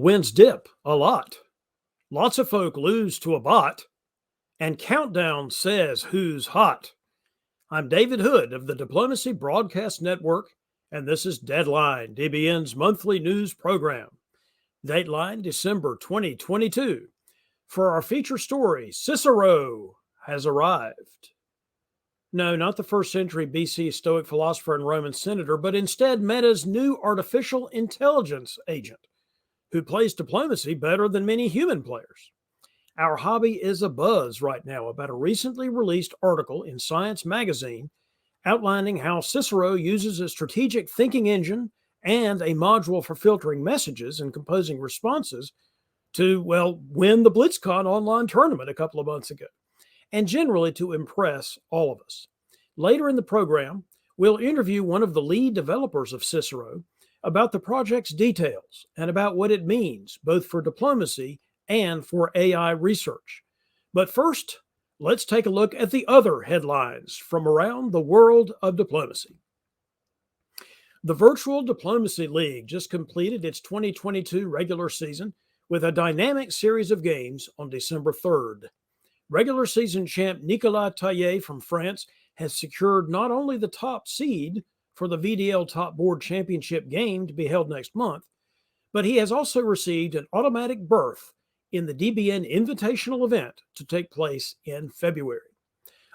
wins dip a lot. Lots of folk lose to a bot. And Countdown says who's hot. I'm David Hood of the Diplomacy Broadcast Network, and this is Deadline, DBN's monthly news program. Dateline December 2022. For our feature story, Cicero has arrived. No, not the first century BC Stoic philosopher and Roman senator, but instead Meta's new artificial intelligence agent, who plays diplomacy better than many human players. Our hobby is abuzz right now about a recently released article in Science magazine outlining how Cicero uses a strategic thinking engine and a module for filtering messages and composing responses to, well, win the BlitzCon online tournament a couple of months ago, and generally to impress all of us. Later in the program, we'll interview one of the lead developers of Cicero about the project's details and about what it means, both for diplomacy and for AI research. But first, let's take a look at the other headlines from around the world of diplomacy. The Virtual Diplomacy League just completed its 2022 regular season with a dynamic series of games on December 3rd. Regular season champ Nicolas Taillet from France has secured not only the top seed for the VDL Top Board Championship game to be held next month, but he has also received an automatic berth in the DBN Invitational event to take place in February.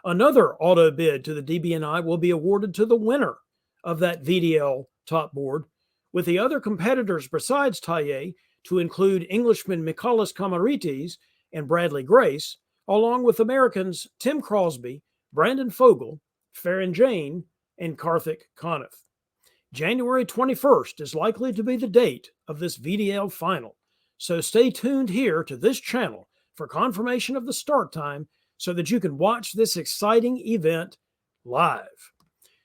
Another auto bid to the DBNI will be awarded to the winner of that VDL Top Board, with the other competitors besides Taillet to include Englishmen Michalis Kamarites and Bradley Grace, along with Americans Tim Crosby, Brandon Fogel, Farron Jane, and Karthik Kanath. January 21st is likely to be the date of this VDL final, so stay tuned here to this channel for confirmation of the start time so that you can watch this exciting event live.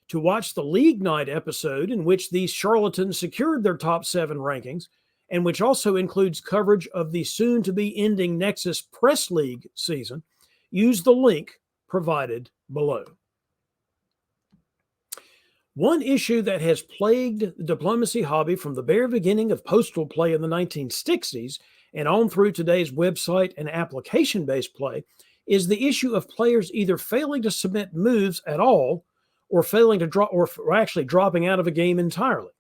To watch the League Night episode in which these charlatans secured their top 7 rankings, and which also includes coverage of the soon-to-be ending Nexus Press League season, use the link provided below. One issue that has plagued the diplomacy hobby from the bare beginning of postal play in the 1960s and on through today's website and application-based play is the issue of players either failing to submit moves at all or failing to draw, or actually dropping out of a game entirely.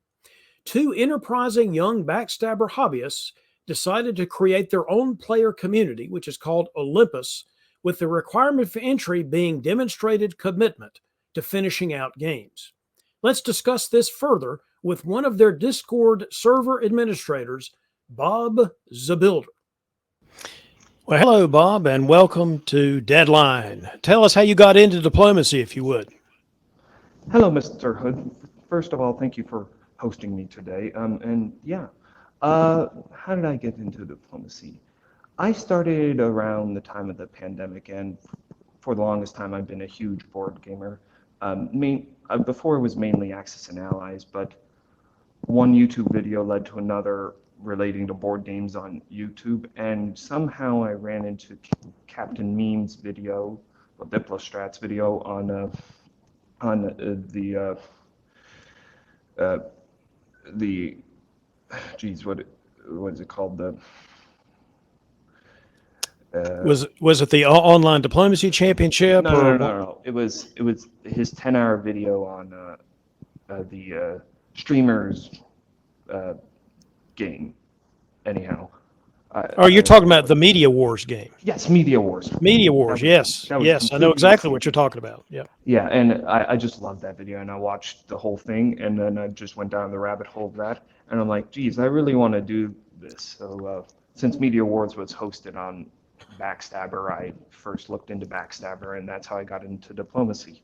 Two enterprising young backstabber hobbyists decided to create their own player community, which is called Olympus, with the requirement for entry being demonstrated commitment to finishing out games. Let's discuss this further with one of their Discord server administrators, BobZeBuilder. Well, hello, Bob, and welcome to Deadline. Tell us how you got into diplomacy, if you would. Hello, Mr. Hood. First of all, thank you for hosting me today. How did I get into diplomacy? I started around the time of the pandemic, and for the longest time, I've been a huge board gamer. Before it was mainly Axis and Allies, but one YouTube video led to another relating to board games on YouTube, and somehow I ran into Captain Meme's video, or Diplostrats video what is it called? Was it the online diplomacy championship? No. It was his 10-hour video on the streamers game. Anyhow. You're talking about the Media Wars game. Yes, Media Wars. Media Wars, yes. I know exactly what you're talking about. Yeah. Yeah, and I just loved that video, and I watched the whole thing, and then I just went down the rabbit hole of that, and I'm like, geez, I really want to do this. So since Media Wars was hosted on Backstabber, I first looked into Backstabber, and that's how I got into diplomacy.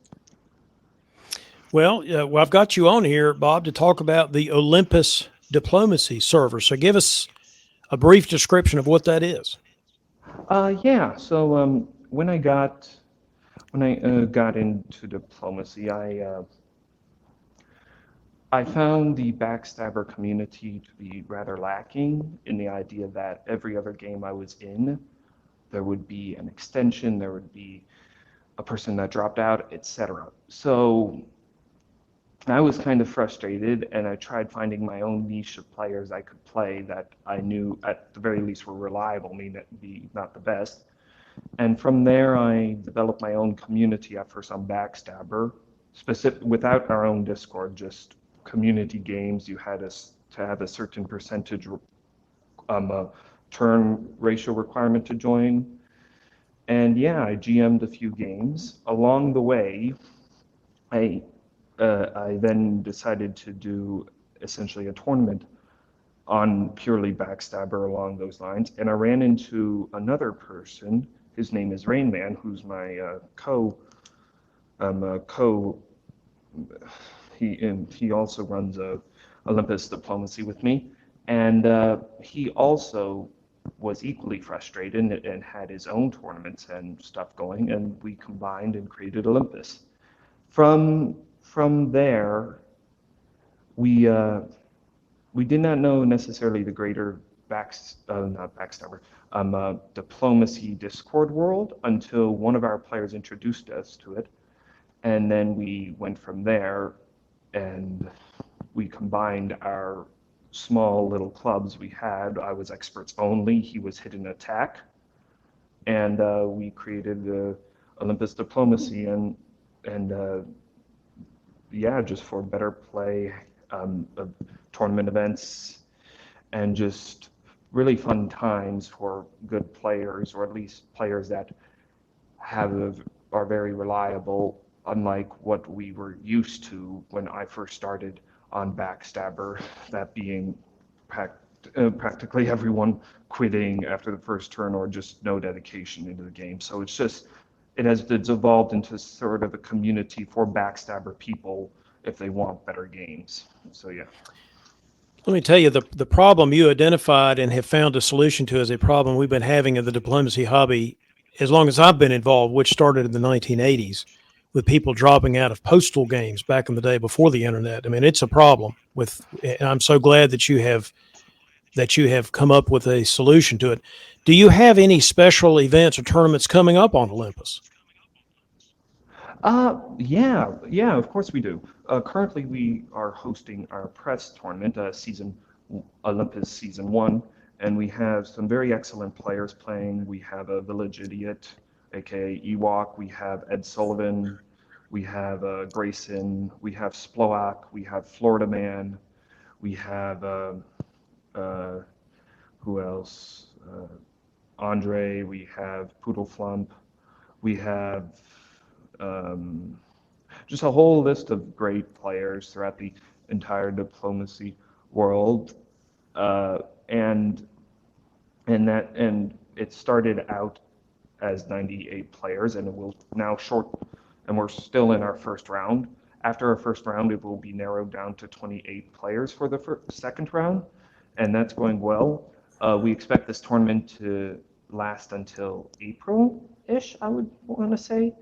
Well, I've got you on here, Bob, to talk about the Olympus diplomacy server. So give us a brief description of what that is. So when I got into diplomacy, I found the Backstabber community to be rather lacking in the idea that every other game I was in, there would be an extension, there would be a person that dropped out, etc. So I was kind of frustrated, and I tried finding my own niche of players I could play that I knew at the very least were reliable, maybe not the best. And from there, I developed my own community at first on Backstabber, specific without our own Discord, just community games. You had to have a certain percentage turn ratio requirement to join. And yeah, I GM'd a few games. Along the way, I I then decided to do essentially a tournament on purely Backstabber along those lines. And I ran into another person. His name is Rainman, who's my co. He also runs a Olympus diplomacy with me, and he also was equally frustrated and had his own tournaments and stuff going, and we combined and created Olympus. From there, we we did not know necessarily the greater not backstabber, diplomacy Discord world until one of our players introduced us to it, and then we went from there, and we combined our small little clubs we had. I was experts only. He was hidden attack, and we created Olympus diplomacy and yeah, just for better play, tournament events, and just really fun times for good players, or at least players that are very reliable, unlike what we were used to when I first started on Backstabber, that being practically everyone quitting after the first turn or just no dedication into the game. So it's evolved into sort of a community for Backstabber people if they want better games. So yeah. Let me tell you, the problem you identified and have found a solution to is a problem we've been having in the diplomacy hobby as long as I've been involved, which started in the 1980s with people dropping out of postal games back in the day before the internet. I mean, it's a problem and I'm so glad that you have come up with a solution to it. Do you have any special events or tournaments coming up on Olympus? Yeah, of course we do. Currently, we are hosting our press tournament, Olympus Season 1, and we have some very excellent players playing. We have a Village Idiot, aka Ewok, we have Ed Sullivan, we have Grayson, we have Sploak, we have Florida Man, we have, uh, who else? Andre, we have Poodle Flump, we have um, just a whole list of great players throughout the entire diplomacy world, uh, and and it started out as 98 players, and it will now and we're still in our first round. After our first round, it will be narrowed down to 28 players for the second round, and that's going well. We expect this tournament to last until April-ish, I would want to say,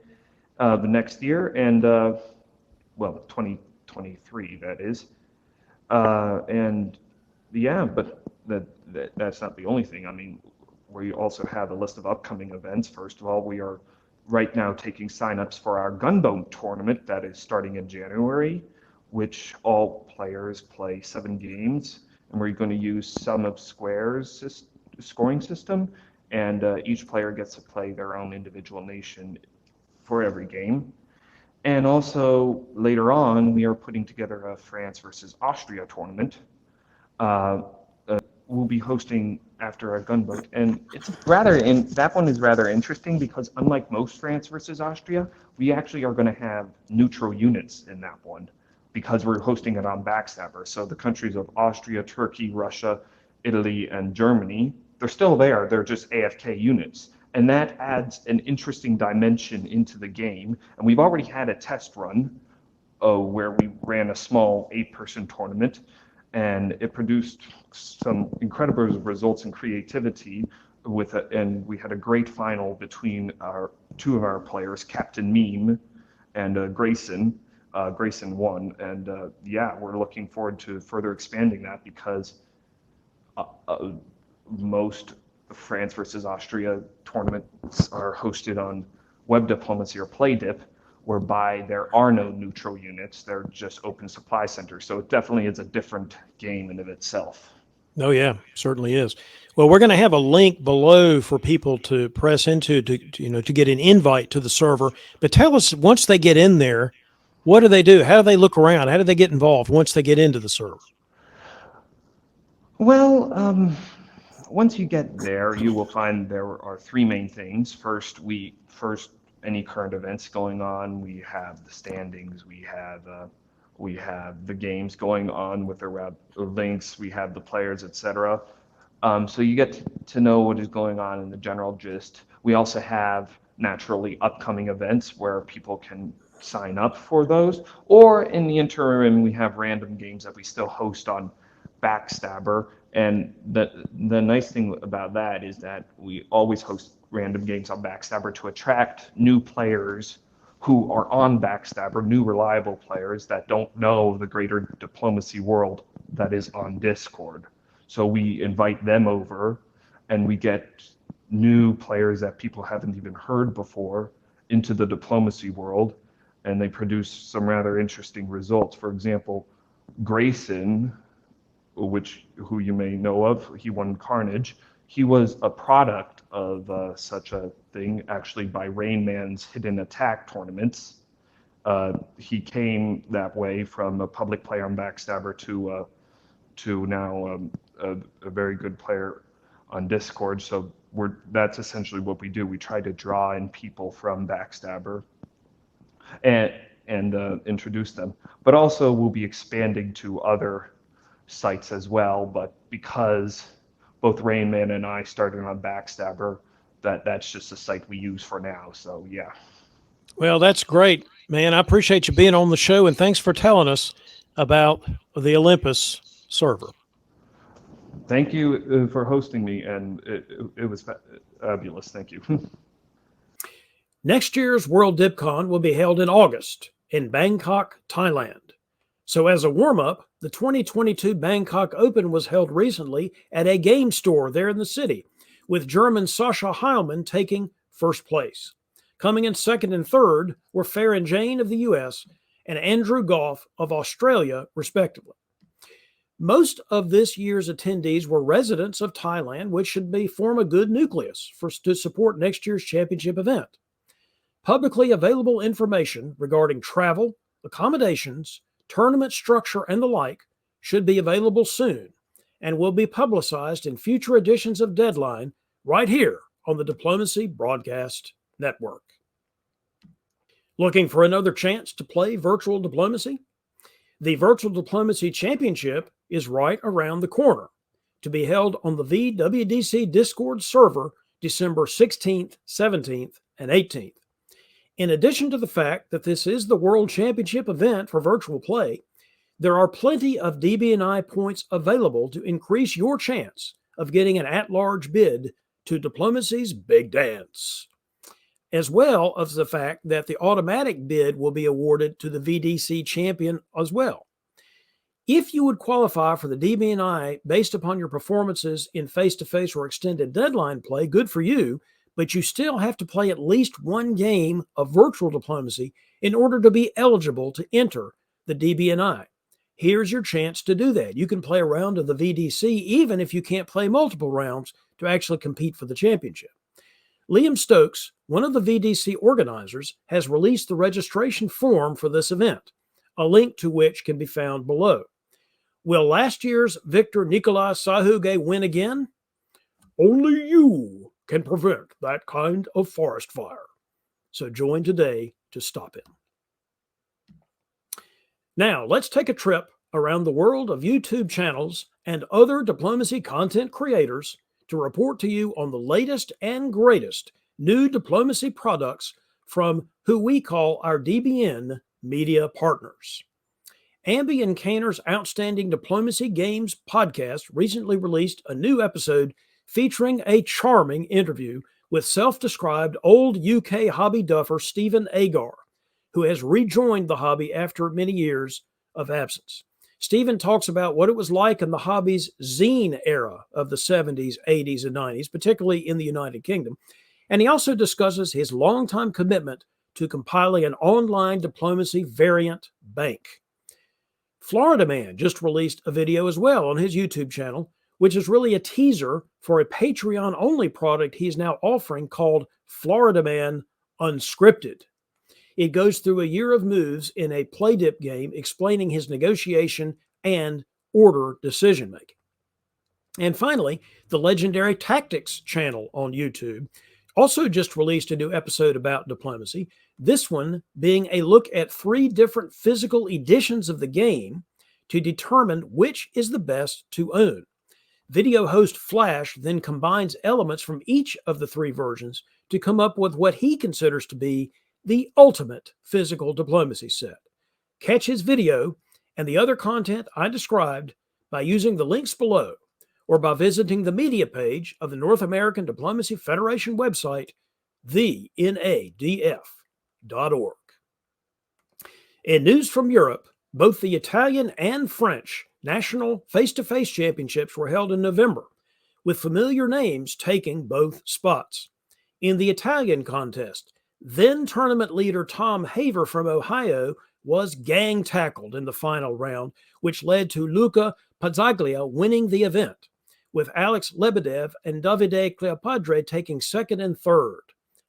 the next year, and well, 2023, that is. And yeah, but that's not the only thing. I mean, we also have a list of upcoming events. First of all, we are right now taking signups for our Gunboat tournament that is starting in January, which all players play 7 games, and we're going to use Sum of Squares scoring system, and each player gets to play their own individual nation for every game. And also later on, we are putting together a France versus Austria tournament. Uh, we'll be hosting after a gunboat, and that one is rather interesting because unlike most France versus Austria, we actually are going to have neutral units in that one because we're hosting it on Backstabber. So the countries of Austria, Turkey, Russia, Italy, and Germany, they're still there. They're just AFK units. And that adds an interesting dimension into the game. And we've already had a test run where we ran a small 8-person tournament, and it produced some incredible results in creativity and we had a great final between our 2 of our players, Captain Meme and Grayson. Grayson won, and yeah, we're looking forward to further expanding that because most France versus Austria tournaments are hosted on Web Diplomacy or PlayDip, whereby there are no neutral units, they're just open supply centers. So it definitely is a different game in of itself. Oh, yeah, certainly is. Well, we're going to have a link below for people to press into to get an invite to the server. But tell us, once they get in there, what do they do? How do they look around? How do they get involved once they get into the server? Well, once you get there, you will find there are three main things. First, any current events going on. We have the standings. We have the games going on with the links. We have the players, etc. So you get to know what is going on in the general gist. We also have naturally upcoming events where people can sign up for those. Or in the interim, we have random games that we still host on Backstabber. And the nice thing about that is that we always host random games on Backstabber to attract new players who are on Backstabber, new reliable players that don't know the greater diplomacy world that is on Discord. So we invite them over and we get new players that people haven't even heard before into the diplomacy world, and they produce some rather interesting results. For example, Grayson, who you may know of, he won Carnage. He was a product of such a thing, actually, by Rain Man's Hidden Attack tournaments. He came that way from a public player on Backstabber to now a very good player on Discord. So that's essentially what we do. We try to draw in people from Backstabber and introduce them. But also we'll be expanding to other sites as well. But because both Rain Man and I started on Backstabber, that's just a site we use for now. So yeah. Well, that's great, man. I appreciate you being on the show, and thanks for telling us about the Olympus server. Thank you for hosting me, and it was fabulous. Thank you. Next year's World DipCon will be held in August in Bangkok, Thailand. So as a warm-up, the 2022 Bangkok Open was held recently at a game store there in the city, with German Sascha Heilmann taking first place. Coming in second and third were Farron Jane of the US and Andrew Goff of Australia, respectively. Most of this year's attendees were residents of Thailand, which should form a good nucleus to support next year's championship event. Publicly available information regarding travel, accommodations, tournament structure, and the like should be available soon and will be publicized in future editions of Deadline right here on the Diplomacy Broadcast Network. Looking for another chance to play virtual diplomacy? The Virtual Diplomacy Championship is right around the corner, to be held on the VWDC Discord server December 16th, 17th, and 18th. In addition to the fact that this is the World Championship event for virtual play, there are plenty of DBNI points available to increase your chance of getting an at-large bid to Diplomacy's Big Dance, as well as the fact that the automatic bid will be awarded to the VDC champion as well. If you would qualify for the DBNI based upon your performances in face-to-face or extended deadline play, good for you, but you still have to play at least one game of virtual diplomacy in order to be eligible to enter the DBNI. Here's your chance to do that. You can play a round of the VDC even if you can't play multiple rounds to actually compete for the championship. Liam Stokes, one of the VDC organizers, has released the registration form for this event, a link to which can be found below. Will last year's victor Nikolai Sahuge win again? Only you can prevent that kind of forest fire. So join today to stop it. Now, let's take a trip around the world of YouTube channels and other diplomacy content creators to report to you on the latest and greatest new diplomacy products from who we call our DBN Media Partners. Amby and Canner's Outstanding Diplomacy Games podcast recently released a new episode featuring a charming interview with self-described old UK hobby duffer Stephen Agar, who has rejoined the hobby after many years of absence. Stephen talks about what it was like in the hobby's zine era of the 70s, 80s, and 90s, particularly in the United Kingdom. And he also discusses his longtime commitment to compiling an online diplomacy variant bank. Florida Man just released a video as well on his YouTube channel, which is really a teaser for a Patreon-only product he's now offering called Florida Man Unscripted. It goes through a year of moves in a play dip game explaining his negotiation and order decision-making. And finally, the legendary Tactics channel on YouTube also just released a new episode about diplomacy, this one being a look at 3 different physical editions of the game to determine which is the best to own. Video host Flash then combines elements from each of the 3 versions to come up with what he considers to be the ultimate physical diplomacy set. Catch his video and the other content I described by using the links below or by visiting the media page of the North American Diplomacy Federation website, thenadf.org. In news from Europe, both the Italian and French national face-to-face championships were held in November, with familiar names taking both spots. In the Italian contest, then tournament leader Tom Haver from Ohio was gang tackled in the final round, which led to Luca Pazzaglia winning the event, with Alex Lebedev and Davide Cleopadre taking second and third.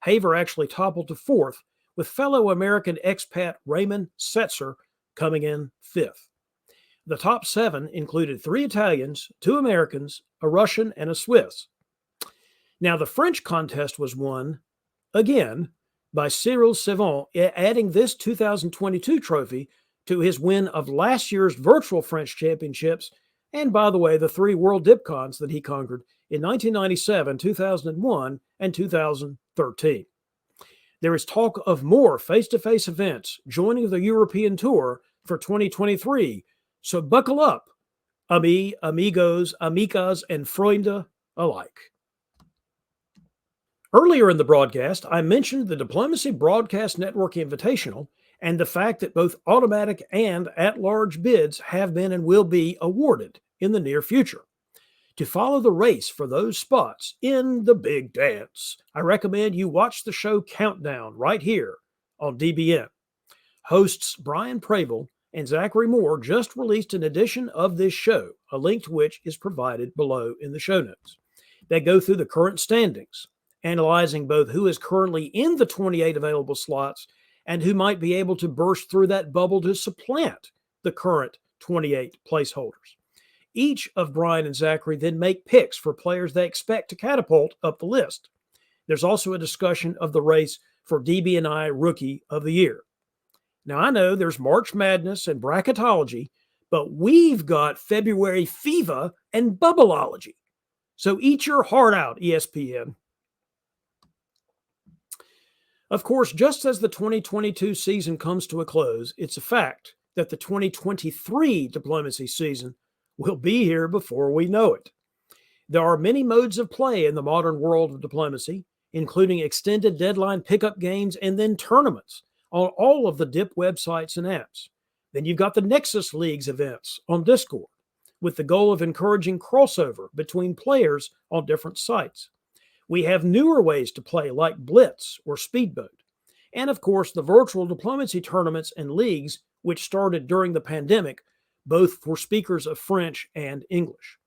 Haver actually toppled to fourth, with fellow American expat Raymond Setzer coming in fifth. The top 7 included 3 Italians, 2 Americans, a Russian, and a Swiss. Now, the French contest was won, again, by Cyril Siobhan, adding this 2022 trophy to his win of last year's virtual French championships, and by the way, the 3 World DipCons that he conquered in 1997, 2001, and 2013. There is talk of more face-to-face events joining the European Tour for 2023, so buckle up, amigos, amigas, and Freunde alike. Earlier in the broadcast, I mentioned the Diplomacy Broadcast Network Invitational and the fact that both automatic and at-large bids have been and will be awarded in the near future. To follow the race for those spots in the big dance, I recommend you watch the show Countdown right here on DBN. Hosts Brian Pravel and Zachary Moore just released an edition of this show, a link to which is provided below in the show notes. They go through the current standings, analyzing both who is currently in the 28 available slots and who might be able to burst through that bubble to supplant the current 28 placeholders. Each of Brian and Zachary then make picks for players they expect to catapult up the list. There's also a discussion of the race for DBNI Rookie of the Year. Now, I know there's March Madness and bracketology, but we've got February Fever and Bubbleology. So eat your heart out, ESPN. Of course, just as the 2022 season comes to a close, it's a fact that the 2023 diplomacy season will be here before we know it. There are many modes of play in the modern world of diplomacy, including extended deadline pickup games and then tournaments on all of the DIP websites and apps. Then you've got the Nexus Leagues events on Discord, with the goal of encouraging crossover between players on different sites. We have newer ways to play like Blitz or Speedboat. And of course, the virtual diplomacy tournaments and leagues, which started during the pandemic, both for speakers of French and English.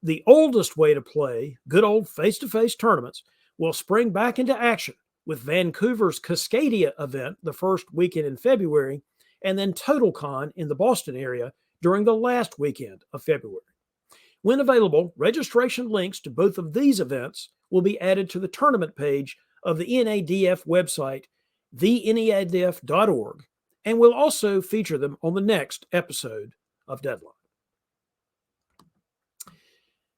The oldest way to play good old face-to-face tournaments will spring back into action with Vancouver's Cascadia event the first weekend in February, and then TotalCon in the Boston area during the last weekend of February. When available, registration links to both of these events will be added to the tournament page of the NADF website, thenadf.org, and we'll also feature them on the next episode of Deadline.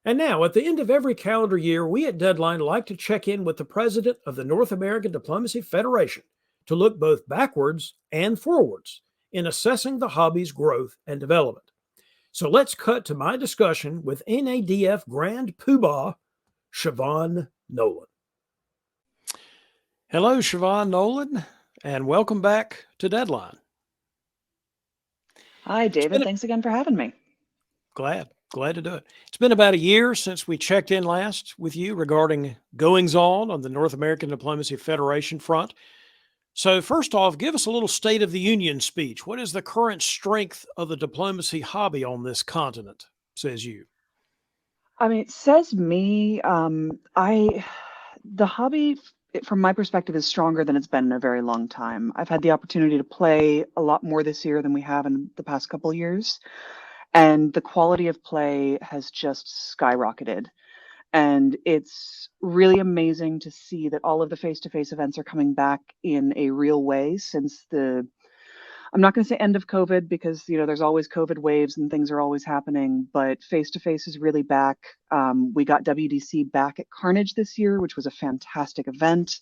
And now, at the end of every calendar year, we at Deadline like to check in with the president of the North American Diplomacy Federation to look both backwards and forwards in assessing the hobby's growth and development. So let's cut to my discussion with NADF Grand Poobah, Siobhan Nolen. Hello, Siobhan Nolen, and welcome back to Deadline. Hi, David. Thanks again for having me. Glad to do it. It's been about a year since we checked in last with you regarding goings-on the North American Diplomacy Federation front. So, first off, give us a little State of the Union speech. What is the current strength of the diplomacy hobby on this continent, says you? I mean, it says me, the hobby, from my perspective, is stronger than it's been in a very long time. I've had the opportunity to play a lot more this year than we have in the past couple of years, and the quality of play has just skyrocketed. And it's really amazing to see that all of the face-to-face events are coming back in a real way since I'm not going to say end of COVID because, there's always COVID waves and things are always happening, but face-to-face is really back. We got WDC back at Carnage this year, which was a fantastic event.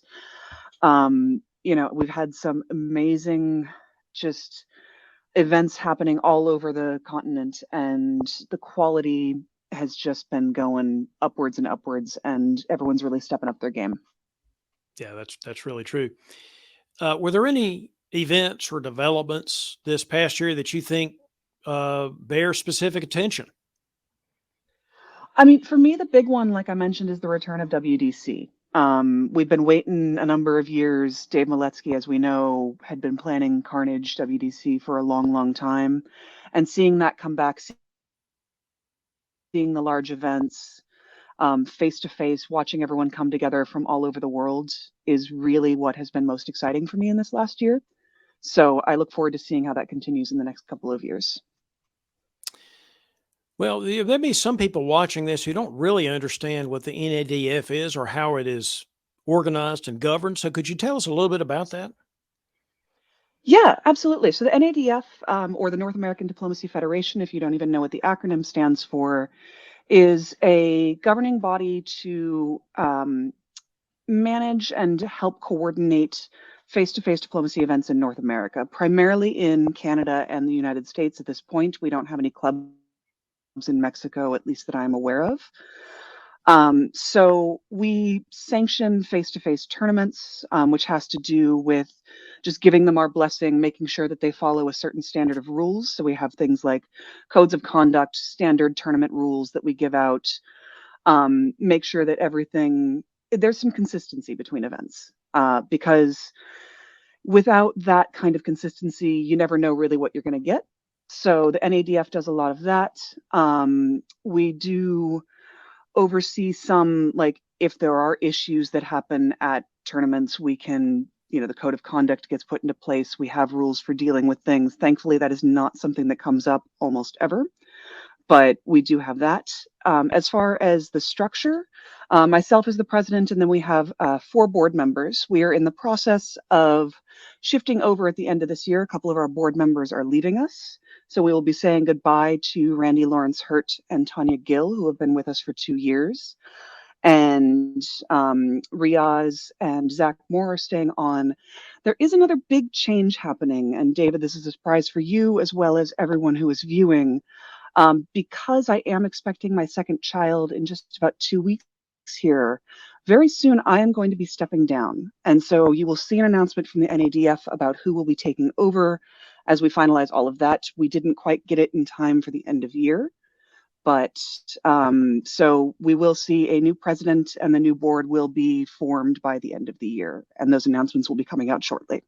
We've had some amazing just events happening all over the continent, and the quality has just been going upwards and upwards, and everyone's really stepping up their game. Yeah, that's really true. Were there any events or developments this past year that you think bear specific attention? I mean, for me, the big one, like I mentioned, is the return of WDC. We've been waiting a number of years. Dave Miletsky, as we know, had been planning Carnage WDC for a long, long time. And seeing that come back, seeing the large events, face to face, watching everyone come together from all over the world is really what has been most exciting for me in this last year. So I look forward to seeing how that continues in the next couple of years. Well, there may be some people watching this who don't really understand what the NADF is or how it is organized and governed. So, could you tell us a little bit about that? Yeah, absolutely. So the NADF, or the North American Diplomacy Federation, if you don't even know what the acronym stands for, is a governing body to manage and help coordinate face-to-face diplomacy events in North America, primarily in Canada and the United States at this point. We don't have any clubs in Mexico, at least that I'm aware of. So we sanction face-to-face tournaments, which has to do with just giving them our blessing, making sure that they follow a certain standard of rules. So we have things like codes of conduct, standard tournament rules that we give out, make sure that there's some consistency between events, because without that kind of consistency, you never know really what you're going to get. So the NADF does a lot of that. We do oversee some, like, if there are issues that happen at tournaments, we can, the code of conduct gets put into place. We have rules for dealing with things. Thankfully, that is not something that comes up almost ever, but we do have that. As far as the structure, myself as the president, and then we have 4 board members. We are in the process of shifting over at the end of this year. A couple of our board members are leaving us. So we will be saying goodbye to Randy Lawrence Hurt and Tanya Gill, who have been with us for 2 years. And Riaz and Zach Moore are staying on. There is another big change happening. And David, this is a surprise for you as well as everyone who is viewing. Because I am expecting my second child in just about 2 weeks here, very soon I am going to be stepping down. And so you will see an announcement from the NADF about who will be taking over as we finalize all of that. We didn't quite get it in time for the end of year, but so we will see a new president and the new board will be formed by the end of the year. And those announcements will be coming out shortly.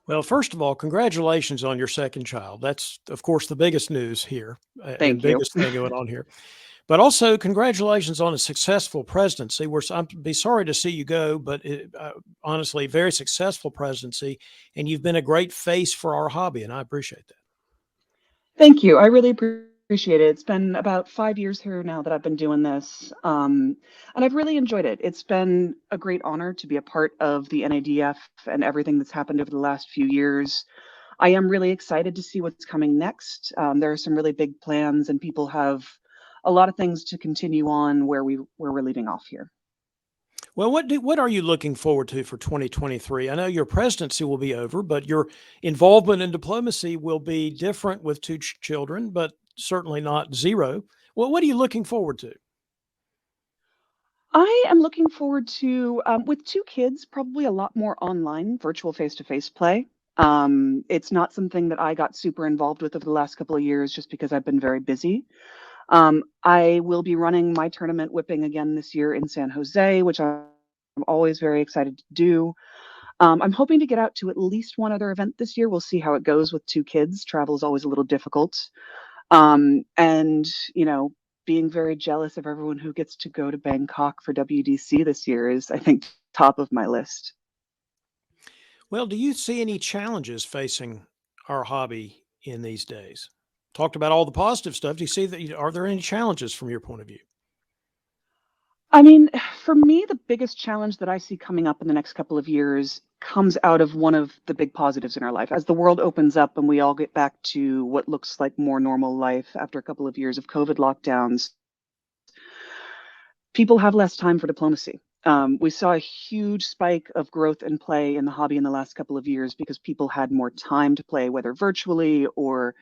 Well, first of all, congratulations on your second child. That's, of course, the biggest news here and Thank you. biggest thing going on here. But also, congratulations on a successful presidency. I'd be sorry to see you go, but honestly, very successful presidency, and you've been a great face for our hobby, and I appreciate that. Thank you. I really appreciate it. It's been about 5 years here now that I've been doing this, and I've really enjoyed it. It's been a great honor to be a part of the NADF and everything that's happened over the last few years. I am really excited to see what's coming next. There are some really big plans, and people have a lot of things to continue on where we're leaving off here. Well, what are you looking forward to for 2023? I know your presidency will be over, but your involvement in diplomacy will be different with 2 children, but certainly not 0. Well, what are you looking forward to? I am looking forward to, with 2 kids, probably a lot more online virtual face-to-face play. It's not something that I got super involved with over the last couple of years just because I've been very busy. I will be running my tournament whipping again this year in San Jose, which I'm always very excited to do. I'm hoping to get out to at least one other event this year. We'll see how it goes with 2 kids. Travel is always a little difficult. And, being very jealous of everyone who gets to go to Bangkok for WDC this year is, I think, top of my list. Well, do you see any challenges facing our hobby in these days? Talked about all the positive stuff. Do you see that? Are there any challenges from your point of view? I mean, for me, the biggest challenge that I see coming up in the next couple of years comes out of one of the big positives in our life. As the world opens up and we all get back to what looks like more normal life after a couple of years of COVID lockdowns, people have less time for diplomacy. We saw a huge spike of growth and play in the hobby in the last couple of years because people had more time to play, whether virtually or,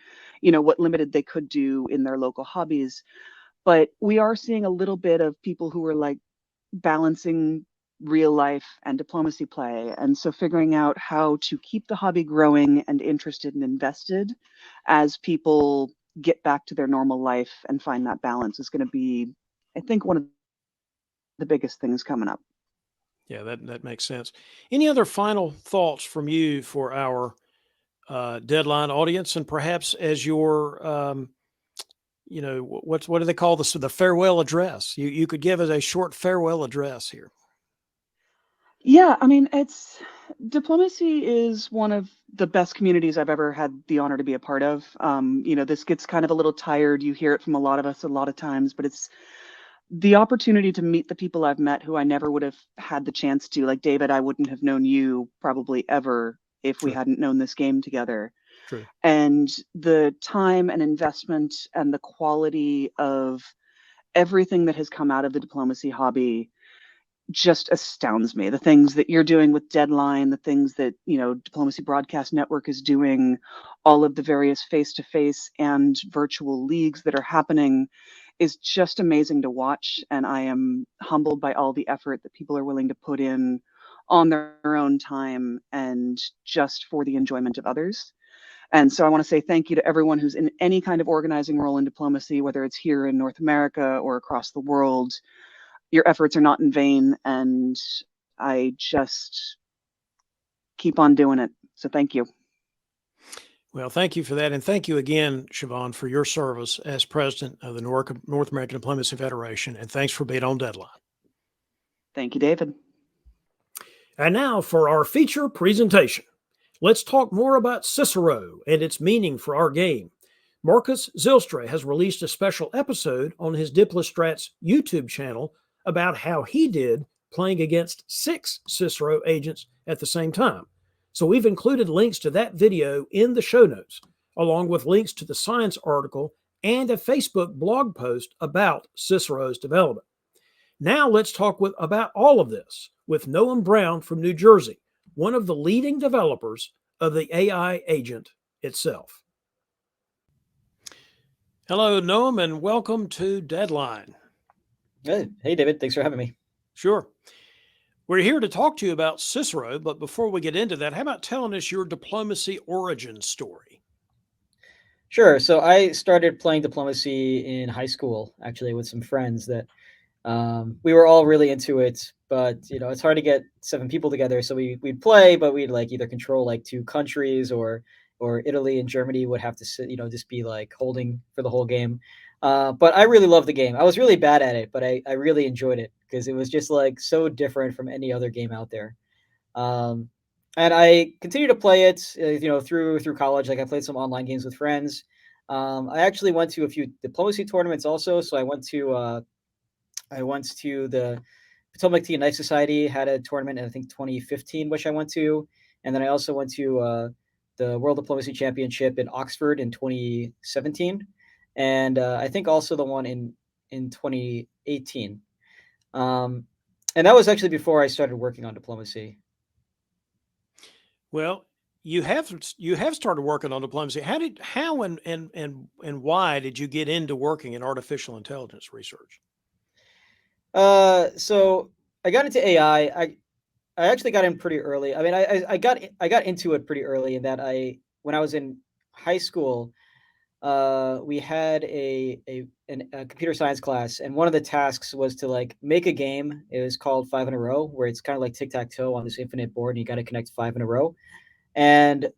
what limited they could do in their local hobbies. But we are seeing a little bit of people who are like balancing real life and diplomacy play. And so figuring out how to keep the hobby growing and interested and invested as people get back to their normal life and find that balance is going to be, I think, one of the biggest things coming up. Yeah, that makes sense. Any other final thoughts from you for our deadline audience, and perhaps as your what do they call this? The farewell address. You could give us a short farewell address here. Yeah, I mean, diplomacy is one of the best communities I've ever had the honor to be a part of. This gets kind of a little tired. You hear it from a lot of us a lot of times, but it's the opportunity to meet the people I've met who I never would have had the chance to. Like David, I wouldn't have known you probably ever if we True. hadn't known this game together. True. And the time and investment and the quality of everything that has come out of the diplomacy hobby just astounds me. The things that you're doing with Deadline, the things that, Diplomacy Broadcast Network is doing, all of the various face-to-face and virtual leagues that are happening is just amazing to watch. And I am humbled by all the effort that people are willing to put in on their own time and just for the enjoyment of others. And so I want to say thank you to everyone who's in any kind of organizing role in diplomacy, whether it's here in North America or across the world. Your efforts are not in vain, and I just keep on doing it. So thank you. Well, thank you for that. And thank you again, Siobhan, for your service as president of the North American Diplomacy Federation. And thanks for being on Deadline. Thank you, David. And now for our feature presentation. Let's talk more about Cicero and its meaning for our game. Marcus Zylstra has released a special episode on his Diplostrat's YouTube channel about how he did playing against 6 Cicero agents at the same time. So we've included links to that video in the show notes, along with links to the science article and a Facebook blog post about Cicero's development. Now let's talk about all of this with Nolen Brown from New Jersey, one of the leading developers of the AI agent itself. Hello, Noam, and welcome to Deadline. Hey, David. Thanks for having me. Sure. We're here to talk to you about Cicero, but before we get into that, how about telling us your diplomacy origin story? Sure. So I started playing diplomacy in high school, actually, with some friends that we were all really into it. But, it's hard to get 7 people together. So we'd play, but we'd either control 2 countries or Italy and Germany would have to sit, just be holding for the whole game. But I really loved the game. I was really bad at it, but I really enjoyed it because it was just so different from any other game out there. And I continued to play it, through college. I played some online games with friends. I actually went to a few diplomacy tournaments also. So I went to the Potomac Tea and Knife Society had a tournament in, I think, 2015, which I went to. And then I also went to the World Diplomacy Championship in Oxford in 2017. And I think also the one in 2018. And that was actually before I started working on diplomacy. Well, you have started working on diplomacy. How and why did you get into working in artificial intelligence research? So I got into AI. I actually got in pretty early. I mean, I got into it pretty early in that when I was in high school, we had a computer science class, and one of the tasks was to like make a game. It was called 5 in a row, where it's kind of like tic-tac-toe on this infinite board, and you got to connect 5 in a row. And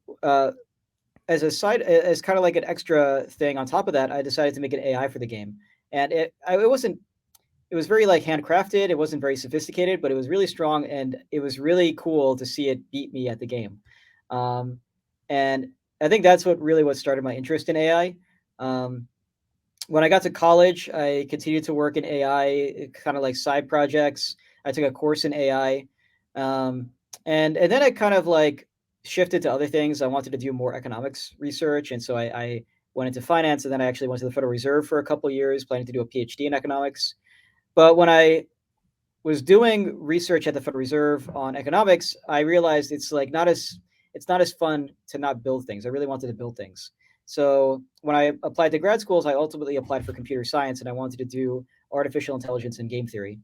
as kind of like an extra thing on top of that, I decided to make an AI for the game. And it was very like handcrafted. It wasn't very sophisticated, but it was really strong, and it was really cool to see it beat me at the game. And I think that's what started my interest in AI. When I got to college, I continued to work in AI, kind of like side projects. I took a course in AI, and then I kind of like shifted to other things. I wanted to do more economics research, and so I went into finance, and then I actually went to the Federal Reserve for a couple of years, planning to do a PhD in economics. But when I was doing research at the Federal Reserve on economics, I realized it's not as fun to not build things. I really wanted to build things. So when I applied to grad schools, I ultimately applied for computer science, and I wanted to do artificial intelligence and game theory.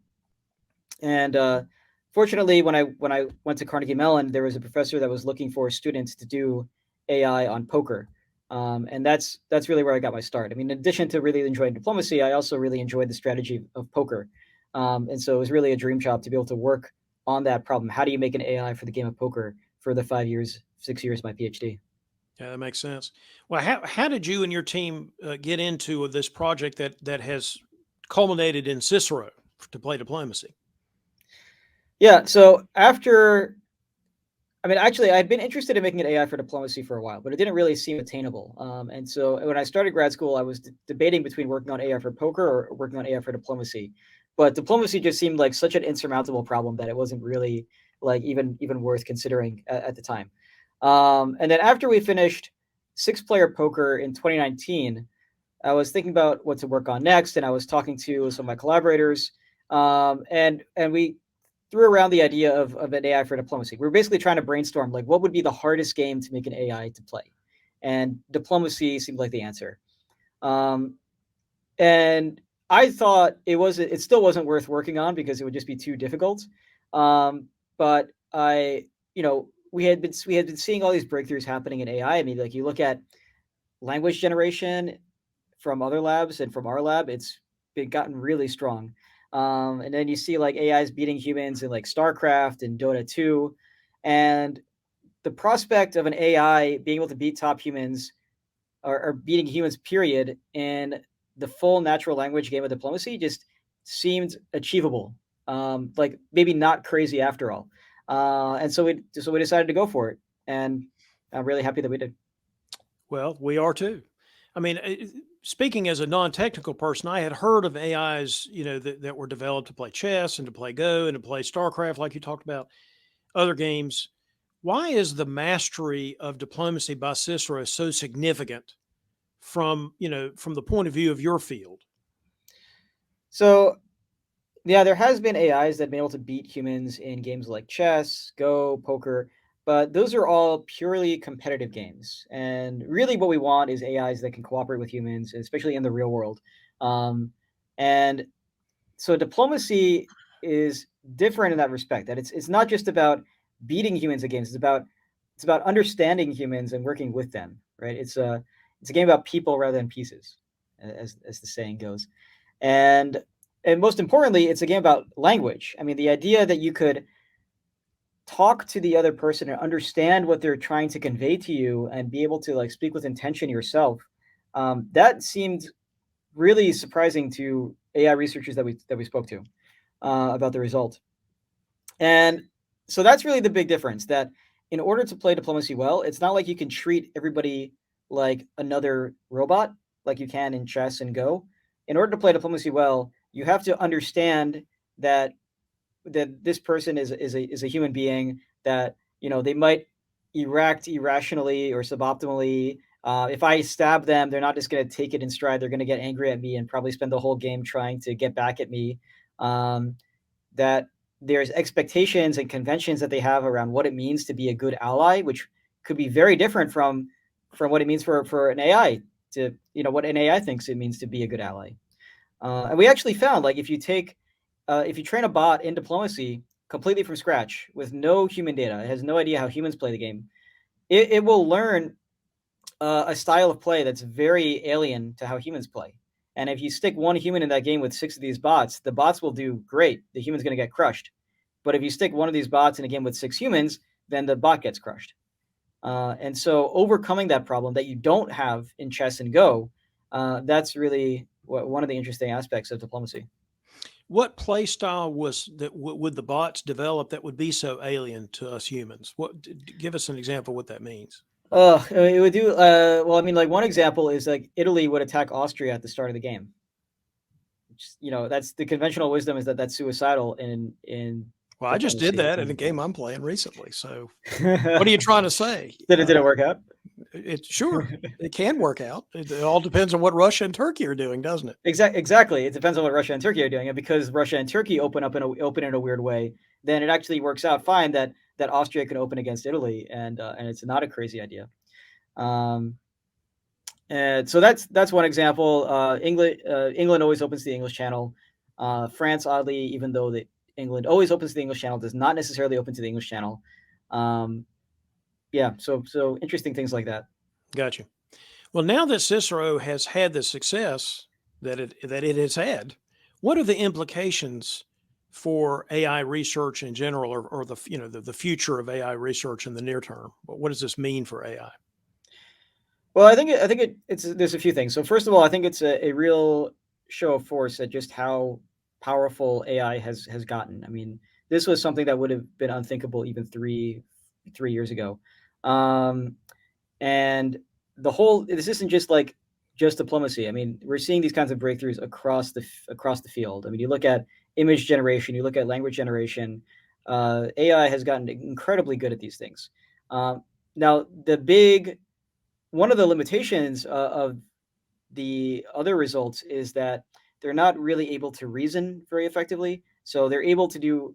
And fortunately, when I went to Carnegie Mellon, there was a professor that was looking for students to do AI on poker. And that's really where I got my start. I mean, in addition to really enjoying diplomacy, I also really enjoyed the strategy of poker. And so it was really a dream job to be able to work on that problem. How do you make an AI for the game of poker for the 6 years of my PhD? Yeah, that makes sense. Well, how did you and your team get into this project that has culminated in Cicero to play diplomacy? Yeah. So actually, I'd been interested in making an AI for diplomacy for a while, but it didn't really seem attainable. And so when I started grad school, I was debating between working on AI for poker or working on AI for diplomacy. But diplomacy just seemed like such an insurmountable problem that it wasn't really like even worth considering at the time. And then after we finished 6-player poker in 2019, I was thinking about what to work on next, and I was talking to some of my collaborators, and we threw around the idea of an AI for diplomacy. We were basically trying to brainstorm like what would be the hardest game to make an AI to play, and diplomacy seemed like the answer. And I thought it still wasn't worth working on because it would just be too difficult. But we had been seeing all these breakthroughs happening in AI. I mean, like you look at language generation from other labs and from our lab, it's gotten really strong. And then you see like AIs beating humans in like StarCraft and Dota 2. And the prospect of an AI being able to beat top humans or beating humans, period, in the full natural language game of diplomacy just seemed achievable. Like maybe not crazy after all. And so we decided to go for it. And I'm really happy that we did. Well, we are too. I mean, speaking as a non-technical person, I had heard of AIs, that were developed to play chess and to play Go and to play StarCraft, like you talked about, other games. Why is the mastery of diplomacy by Cicero so significant from the point of view of your field? So, yeah, there has been AIs that have been able to beat humans in games like chess, Go, poker, but those are all purely competitive games. And really what we want is AIs that can cooperate with humans, especially in the real world. And so diplomacy is different in that respect, that it's not just about beating humans at games. It's about understanding humans and working with them, right? It's a game about people rather than pieces, as the saying goes. And most importantly, it's a game about language. I mean, the idea that you could talk to the other person and understand what they're trying to convey to you and be able to like speak with intention yourself, that seemed really surprising to AI researchers that we spoke to about the result. And so that's really the big difference, that in order to play diplomacy well, it's not like you can treat everybody like another robot like you can in chess and Go. In order to play diplomacy well, you have to understand that this person is a human being, that they might react irrationally or suboptimally. If I stab them, they're not just going to take it in stride. They're going to get angry at me and probably spend the whole game trying to get back at me. That there's expectations and conventions that they have around what it means to be a good ally, which could be very different from what it means for an AI to, what an AI thinks it means to be a good ally. And we actually found, like, if you train a bot in diplomacy completely from scratch with no human data, it has no idea how humans play the game, it will learn a style of play that's very alien to how humans play. And if you stick one human in that game with 6 of these bots, the bots will do great. The human's going to get crushed. But if you stick one of these bots in a game with 6 humans, then the bot gets crushed. And so overcoming that problem that you don't have in chess and Go, that's really one of the interesting aspects of diplomacy. What play style was that would the bots develop that would be so alien to us humans? Give us an example of what that means. It would do well. I mean, like one example is like Italy would attack Austria at the start of the game. Which, that's the conventional wisdom is that that's suicidal in. Well, I just did that in a game I'm playing recently. So, what are you trying to say? Didn't work out? Sure, it can work out. It all depends on what Russia and Turkey are doing, doesn't it? Exactly. It depends on what Russia and Turkey are doing, and because Russia and Turkey open in a weird way, then it actually works out fine that Austria can open against Italy, and it's not a crazy idea. And so that's one example. England always opens the English Channel. France, oddly, even though England always opens the English Channel, does not necessarily open to the English Channel. Yeah, so interesting things like that. Gotcha. Well, now that Cicero has had the success that it has had, what are the implications for AI research in general, or the future of AI research in the near term? What does this mean for AI? Well, I think there's a few things. So first of all, I think it's a real show of force at just how powerful AI has gotten. I mean, this was something that would have been unthinkable even three years ago. And this isn't just diplomacy. I mean, we're seeing these kinds of breakthroughs across the field. I mean, you look at image generation, you look at language generation. AI has gotten incredibly good at these things. Now, one of the limitations of the other results is that they're not really able to reason very effectively. So they're able to do,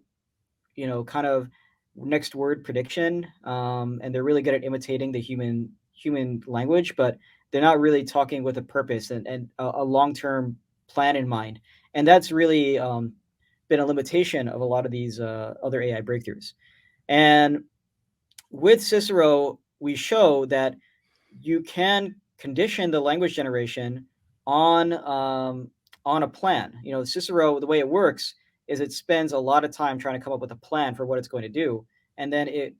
kind of next word prediction, and they're really good at imitating the human language, but they're not really talking with a purpose and a long-term plan in mind. And that's really been a limitation of a lot of these other AI breakthroughs. And with Cicero, we show that you can condition the language generation on a plan. Cicero, the way it works is it spends a lot of time trying to come up with a plan for what it's going to do, and then it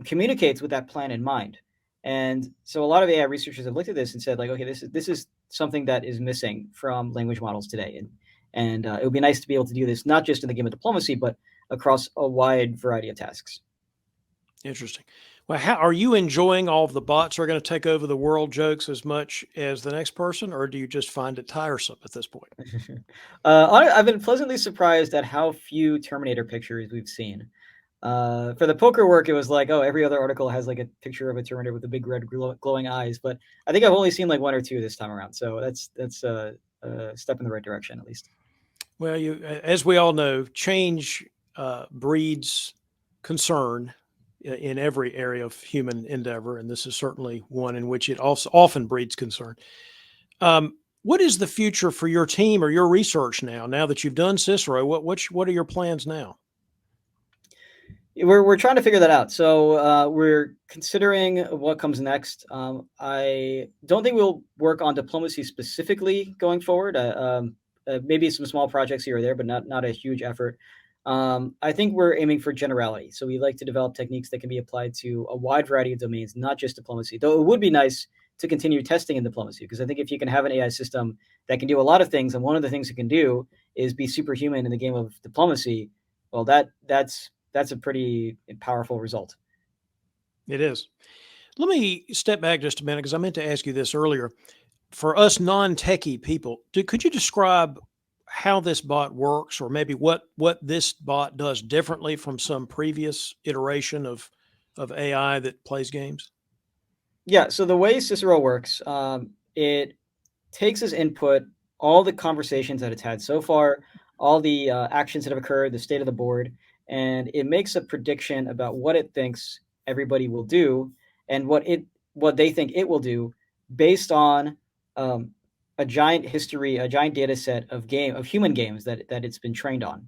communicates with that plan in mind. And so a lot of AI researchers have looked at this and said, like, okay, this is something that is missing from language models today, and it would be nice to be able to do this not just in the game of diplomacy, but across a wide variety of tasks. Interesting. Well, how are you enjoying all of the bots are going to take over the world jokes as much as the next person, or do you just find it tiresome at this point? I've been pleasantly surprised at how few Terminator pictures we've seen. For the poker work, it was like, oh, every other article has like a picture of a Terminator with the big red glowing eyes, but I think I've only seen like one or two this time around. So that's a step in the right direction, at least. Well, as we all know, change breeds concern in every area of human endeavor, and this is certainly one in which it also often breeds concern. What is the future for your team or your research now that you've done Cicero? What are your plans now? We're trying to figure that out. So we're considering what comes next. I don't think we'll work on diplomacy specifically going forward. Maybe some small projects here or there, but not a huge effort. I think we're aiming for generality. So we like to develop techniques that can be applied to a wide variety of domains, not just diplomacy. Though it would be nice to continue testing in diplomacy, because I think if you can have an AI system that can do a lot of things, and one of the things it can do is be superhuman in the game of diplomacy, well, that's a pretty powerful result. It is. Let me step back just a minute, because I meant to ask you this earlier. For us non-techie people, could you describe how this bot works, or maybe what this bot does differently from some previous iteration of AI that plays games? Yeah. So the way Cicero works, it takes as input all the conversations that it's had so far, all the actions that have occurred, the state of the board, and it makes a prediction about what it thinks everybody will do and what they think it will do based on a giant data set of human games that it's been trained on.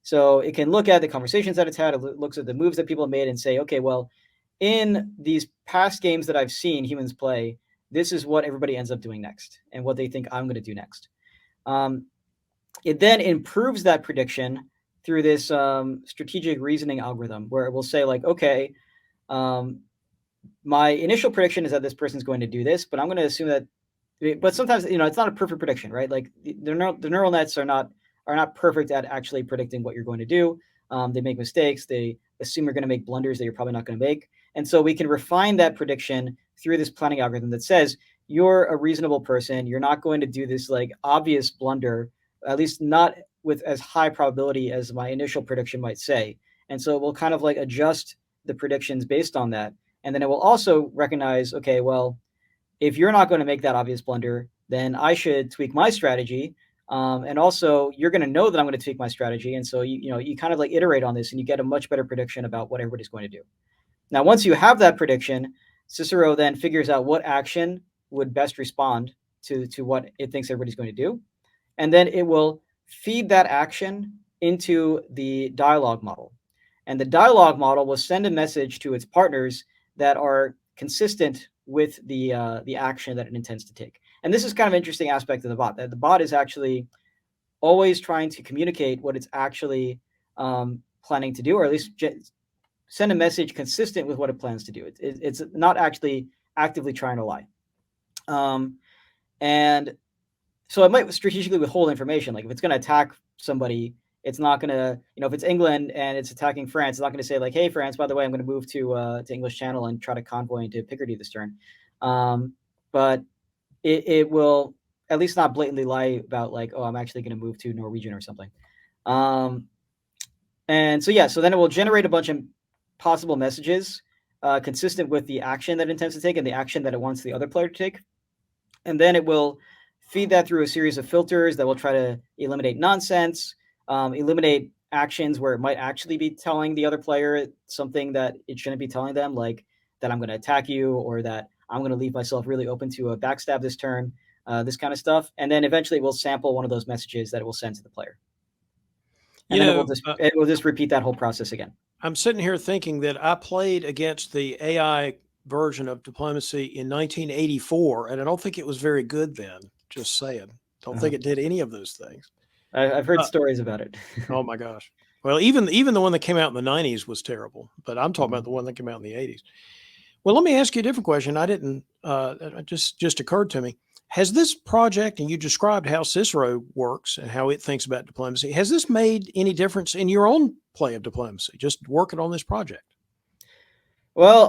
So it can look at the conversations that it's had, it looks at the moves that people have made and say, okay, well, in these past games that I've seen humans play, this is what everybody ends up doing next and what they think I'm going to do next. It then improves that prediction through this strategic reasoning algorithm where it will say like, okay, my initial prediction is that this person's going to do this, but I'm going to assume that, but sometimes, it's not a perfect prediction, right? Like the neural nets are not perfect at actually predicting what you're going to do. They make mistakes. They assume you're going to make blunders that you're probably not going to make. And so we can refine that prediction through this planning algorithm that says you're a reasonable person. You're not going to do this like obvious blunder, at least not with as high probability as my initial prediction might say. And so we'll kind of like adjust the predictions based on that. And then it will also recognize, okay, well, if you're not going to make that obvious blunder, then I should tweak my strategy. And also, you're going to know that I'm going to tweak my strategy. And so, you kind of like iterate on this and you get a much better prediction about what everybody's going to do. Now, once you have that prediction, Cicero then figures out what action would best respond to what it thinks everybody's going to do. And then it will feed that action into the dialogue model. And the dialogue model will send a message to its partners that are consistent with the action that it intends to take. And this is kind of an interesting aspect of the bot, that the bot is actually always trying to communicate what it's actually planning to do, or at least send a message consistent with what it plans to do. It's not actually actively trying to lie. And so it might strategically withhold information. Like if it's going to attack somebody, it's not going to, if it's England and it's attacking France, it's not going to say like, hey, France, by the way, I'm going to move to English Channel and try to convoy into Picardy this turn. But it will at least not blatantly lie about like, oh, I'm actually going to move to Norwegian or something. And so then it will generate a bunch of possible messages consistent with the action that it intends to take and the action that it wants the other player to take. And then it will feed that through a series of filters that will try to eliminate nonsense, eliminate actions where it might actually be telling the other player something that it shouldn't be telling them, like that I'm going to attack you or that I'm going to leave myself really open to a backstab this turn, this kind of stuff. And then eventually it will sample one of those messages that it will send to the player. And then it will just repeat that whole process again. I'm sitting here thinking that I played against the AI version of diplomacy in 1984, and I don't think it was very good then. Just saying. Don't think it did any of those things. I've heard stories about it. Oh my gosh. Well, even the one that came out in the 90s was terrible, but I'm talking about the one that came out in the 80s. Well, let me ask you a different question. I didn't, it just occurred to me. Has this project, and you described how Cicero works and how it thinks about diplomacy, has this made any difference in your own play of diplomacy, just working on this project? Well,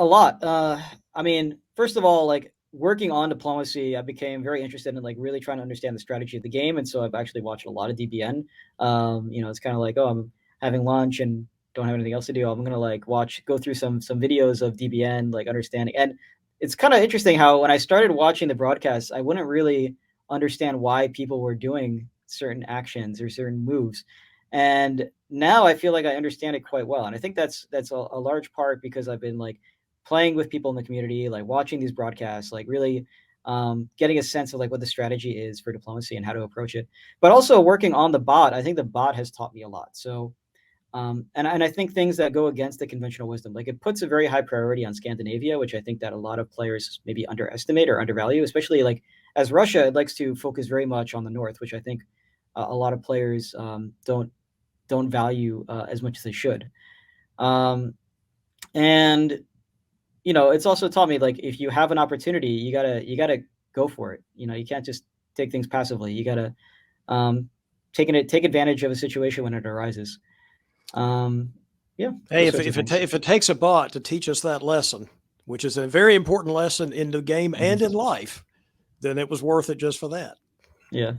a lot. I mean, first of all, like working on diplomacy, I became very interested in like really trying to understand the strategy of the game. And so I've actually watched a lot of DBN. It's kind of like, oh, I'm having lunch and don't have anything else to do. I'm going to like go through some videos of DBN, like understanding. And it's kind of interesting how when I started watching the broadcast, I wouldn't really understand why people were doing certain actions or certain moves. And now I feel like I understand it quite well. And I think that's a large part because I've been like playing with people in the community, like watching these broadcasts, like really getting a sense of like what the strategy is for diplomacy and how to approach it. But also working on the bot, I think the bot has taught me a lot. So and I think things that go against the conventional wisdom, like it puts a very high priority on Scandinavia, which I think that a lot of players maybe underestimate or undervalue, especially like as Russia, it likes to focus very much on the North, which I think a lot of players don't value as much as they should. And it's also taught me like if you have an opportunity, you gotta go for it. You can't just take things passively. You gotta take advantage of a situation when it arises. Hey, if it takes a bot to teach us that lesson, which is a very important lesson in the game and in life, then it was worth it just for that. Yeah.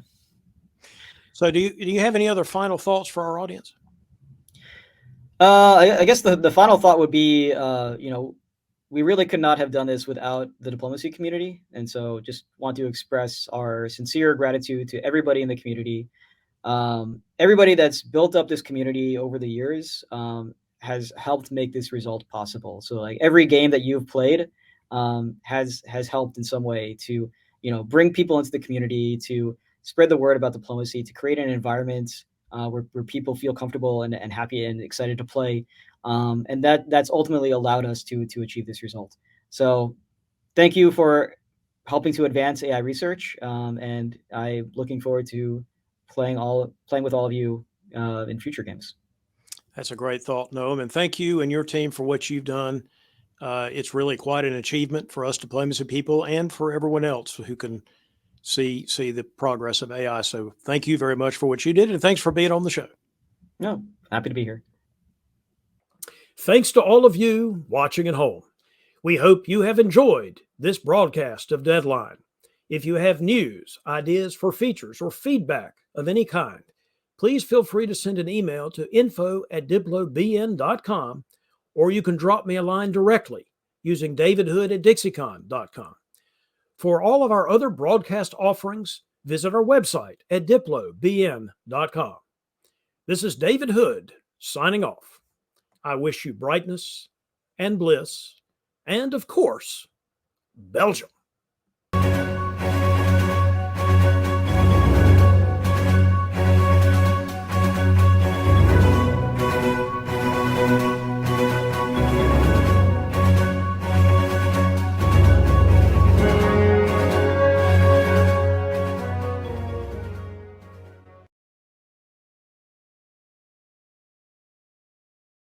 So do you have any other final thoughts for our audience? I guess the final thought would be, we really could not have done this without the diplomacy community. And so just want to express our sincere gratitude to everybody in the community. Everybody that's built up this community over the years has helped make this result possible. So like every game that you've played has helped in some way to, bring people into the community, to spread the word about diplomacy, to create an environment where people feel comfortable and happy and excited to play. And that's ultimately allowed us to achieve this result. So thank you for helping to advance AI research, and I'm looking forward to playing with all of you in future games. That's a great thought, Noam. And thank you and your team for what you've done. It's really quite an achievement for us diplomacy people and for everyone else who can see the progress of AI. So thank you very much for what you did, and thanks for being on the show. No, happy to be here. Thanks to all of you watching at home. We hope you have enjoyed this broadcast of Deadline. If you have news, ideas for features, or feedback of any kind, please feel free to send an email to info@diplobn.com, or you can drop me a line directly using davidhood@dixiecon.com. For all of our other broadcast offerings, visit our website at diplobn.com. This is David Hood signing off. I wish you brightness and bliss and, of course, Belgium.